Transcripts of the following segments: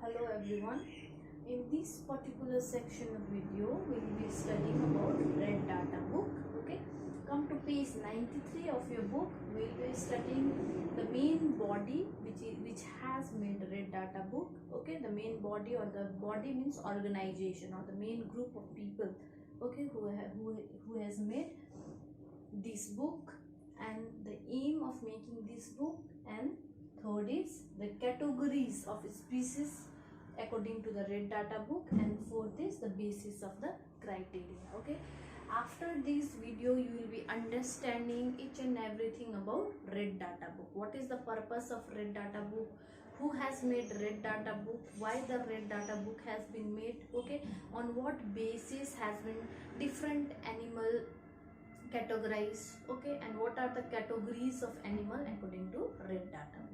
Hello everyone. In this particular section of video, we will be studying about red data book. Okay, come to page 93 of your book. We will be studying the main body which has made red data book. Okay, the main body, or the body means organization, or the main group of people. Okay, who has made this book, and the aim of making this book, and third is the categories of species according to the red data book, and fourth is the basis of the criteria. Okay, after this video you will be understanding each and everything about red data book. What is the purpose of red data book, who has made red data book, why the red data book has been made, okay, on what basis has been different animal categorized, okay, and what are the categories of animal according to red data book.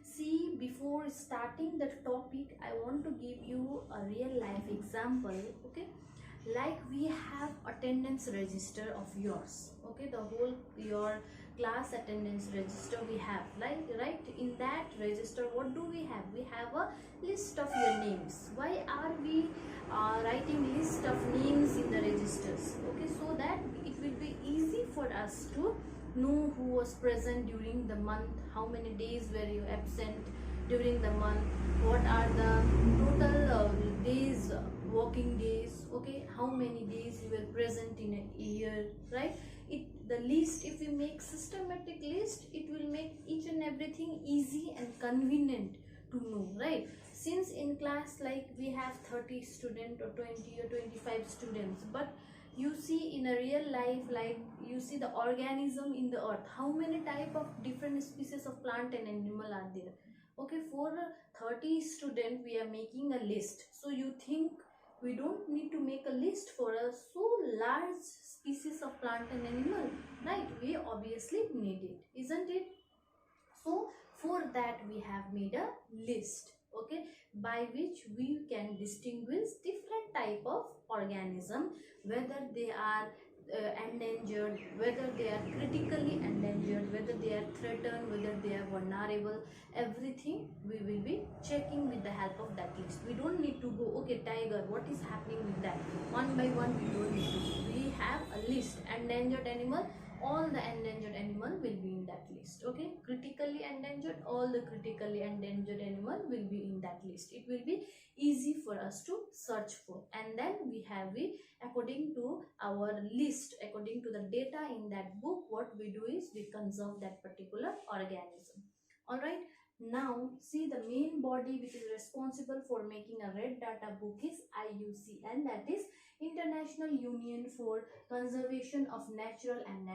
See, before starting the topic, I want to give you a real life example. Okay, like we have attendance register of yours. Okay, the whole your class attendance register we have, like, right? In that register, what do we have? We have a list of your names. Why are we writing list of names in the registers? Okay, so that it will be easy for us to know who was present during the month, how many days were you absent during the month, what are the total days, working days, okay, how many days you were present in a year, right? The list, if you make systematic list, it will make each and everything easy and convenient to know, right? Since in class, like, we have 30 students or 20 or 25 students, but you see in a real life, like, you see the organism in the earth, how many type of different species of plant and animal are there. Okay, for 30 student we are making a list, so you think we don't need to make a list for a so large species of plant and animal, right? We obviously need it, isn't it? So for that we have made a list, okay, by which we can distinguish different type of organism, whether they are endangered, whether they are critically endangered, whether they are threatened, whether they are vulnerable. Everything we will be checking with the help of that list. We don't need to go, okay, tiger, what is happening with that, one by one. We don't need to. We have a list. Endangered animal, all the endangered animal will be in that list. Okay, critically endangered, all the critically endangered animal will be in that list. It will be easy for us to search for, and then we have it according to our list, according to the data in that book. What we do is we conserve that particular organism. All right, now see, the main body which is responsible for making a red data book is IUCN, that is International Union for Conservation of Nature and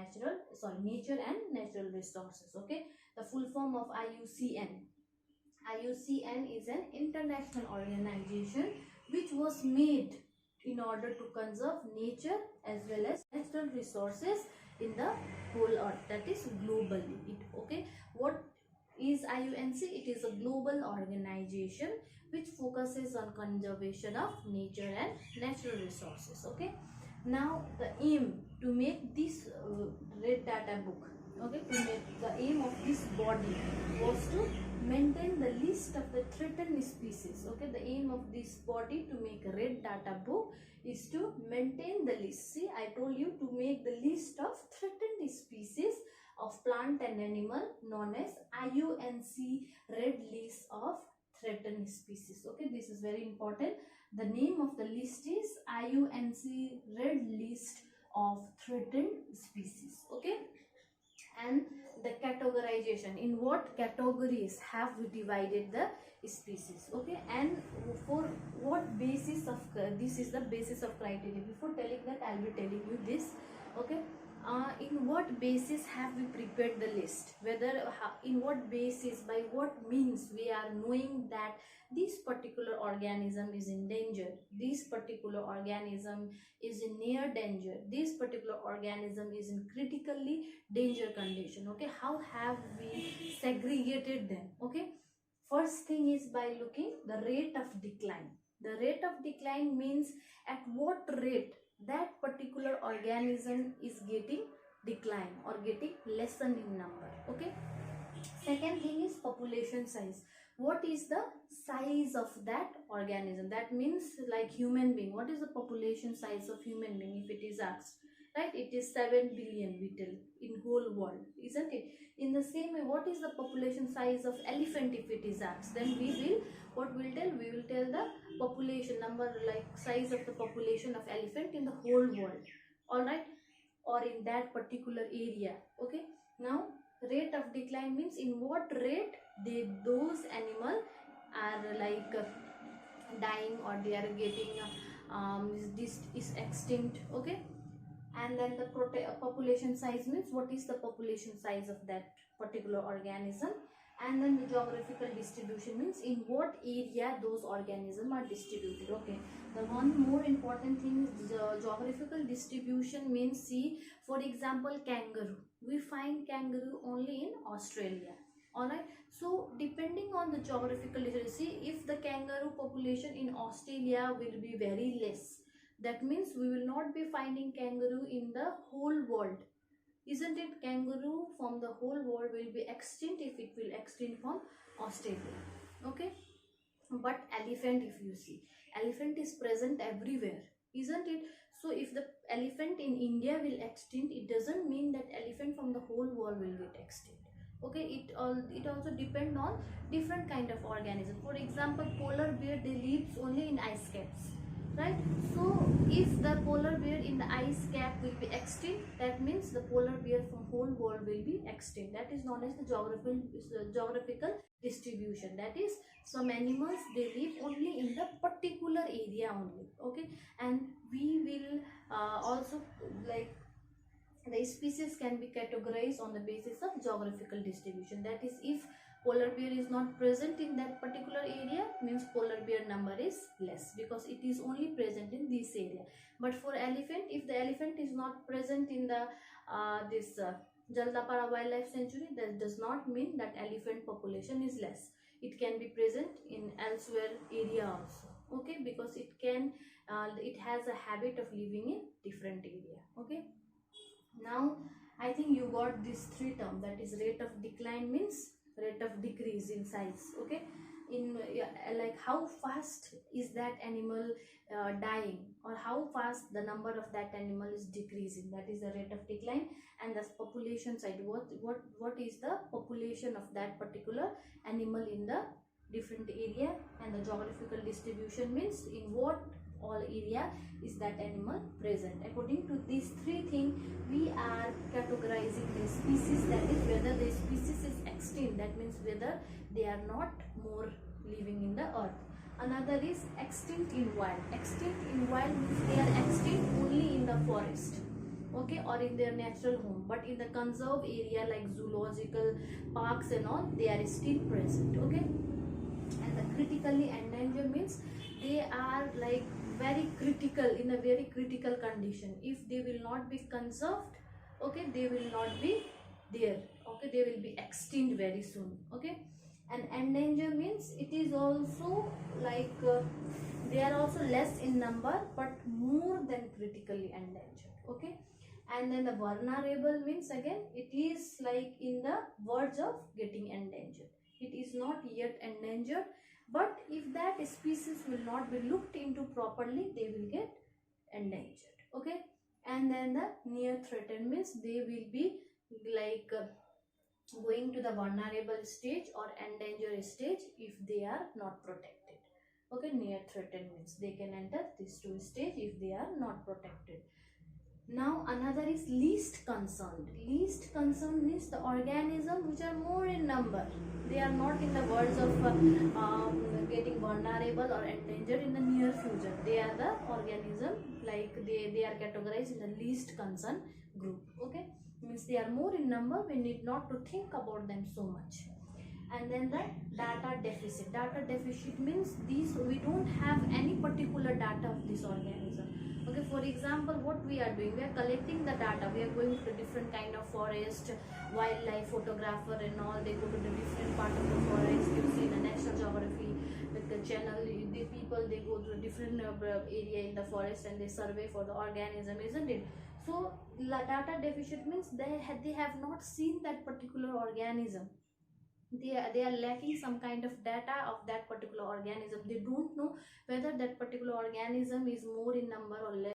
Natural Resources. Okay, the full form of IUCN. IUCN is an international organization which was made in order to conserve nature as well as natural resources in the whole earth, that is globally. Okay, what is IUNC? It is a global organization which focuses on conservation of nature and natural resources. Okay, now the aim to make this red data book, okay, to make the aim of this body was to maintain the list of the threatened species. Okay, the aim of this body to make a red data book is to maintain the list. See, I told you, to make the list of threatened species of plant and animal, known as IUNC Red List of Threatened Species. Okay, this is very important. The name of the list is IUNC Red List of Threatened Species. Okay, and the categorization, in what categories have we divided the species, okay, and for what basis of this is the basis of criteria. Before telling that, I'll be telling you this. Okay, in what basis have we prepared the list, whether in what basis, by what means we are knowing that this particular organism is in danger, this particular organism is in near danger, this particular organism is in critically danger condition. Okay, how have we segregated them? Okay, first thing is by looking the rate of decline. The rate of decline means at what rate that particular organism is getting decline or getting lessened in number. Okay, second thing is population size. what is the size of that organism. That means like human being, what is the population size of human being if it is asked, right? It is 7 billion we tell in whole world, isn't it? In the same way, what is the population size of elephant if it is asked, then we will, what we'll tell, we will tell the population number, like size of the population of elephant in the whole world, all right, or in that particular area. Okay, now rate of decline means in what rate those animal are like dying, or they are getting this is extinct. Okay, and then the population size means what is the population size of that particular organism, and then the geographical distribution means in what area those organisms are distributed. Okay, the one more important thing is the geographical distribution means, see, for example, kangaroo, we find kangaroo only in Australia, all right. So depending on the geographical distribution, see, if the kangaroo population in Australia will be very less, that means we will not be finding kangaroo in the whole world, isn't it? Kangaroo from the whole world will be extinct if it will extinct from Australia. Okay, but elephant, if you see, elephant is present everywhere, isn't it? So if the elephant in India will extinct, it doesn't mean that elephant from the whole world will get extinct. Okay, it also depend on different kind of organism. For example, polar bear, they lives only in ice caps, right? So if the polar bear in the ice cap will be extinct, that means the polar bear from whole world will be extinct. That is known as the geographical distribution. That is, some animals, they live only in the particular area only. Okay, and we will also like the species can be categorized on the basis of geographical distribution. That is, if polar bear is not present in that particular area, means polar bear number is less because it is only present in this area. But for elephant, if the elephant is not present in the Jaldapara Wildlife Sanctuary, that does not mean that elephant population is less. It can be present in elsewhere area also. Okay, because it can it has a habit of living in different area. Okay, now I think you got these three terms, that is rate of decline means rate of decrease in size. Okay, in like how fast is that animal dying, or how fast the number of that animal is decreasing, that is the rate of decline. And the population side, what is the population of that particular animal in the different area. And the geographical distribution means in what all area is that animal present. According to these three things, we are categorizing the species, that is whether the species is extinct, that means whether they are not more living in the earth. Another is extinct in wild. Extinct in wild means they are extinct only in the forest, okay, or in their natural home, but in the conserved area like zoological parks and all, they are still present. Okay, and the critically endangered means they are like very critical, in a very critical condition. If they will not be conserved, okay, they will not be there. Okay, they will be extinct very soon. Okay, and endangered means it is also like they are also less in number but more than critically endangered. Okay, and then the vulnerable means again it is like in the verge of getting endangered. It is not yet endangered, but if that species will not be looked into properly, they will get endangered. Okay, and then the near threatened means they will be like going to the vulnerable stage or endangered stage if they are not protected. Okay, near threatened means they can enter these two stage if they are not protected. Now another is least concerned. Least concerned means the organism which are more in number. They are not in the verge of getting vulnerable or endangered in the near future. They are the organism like they are categorized in the least concern group. Okay, means they are more in number. We need not to think about them so much. And then the data deficit. Data deficit means these we don't have any particular data of this organism. Okay, for example, what we are doing, we are collecting the data. We are going to different kind of forest, wildlife photographer and all. They go to the different part of the forest. You see the National Geography with the channel. The people, they go to a different area in the forest and they survey for the organism, isn't it? So data deficit means they have not seen that particular organism. they are lacking some kind of data of that particular organism. They don't know whether that particular organism is more in number or less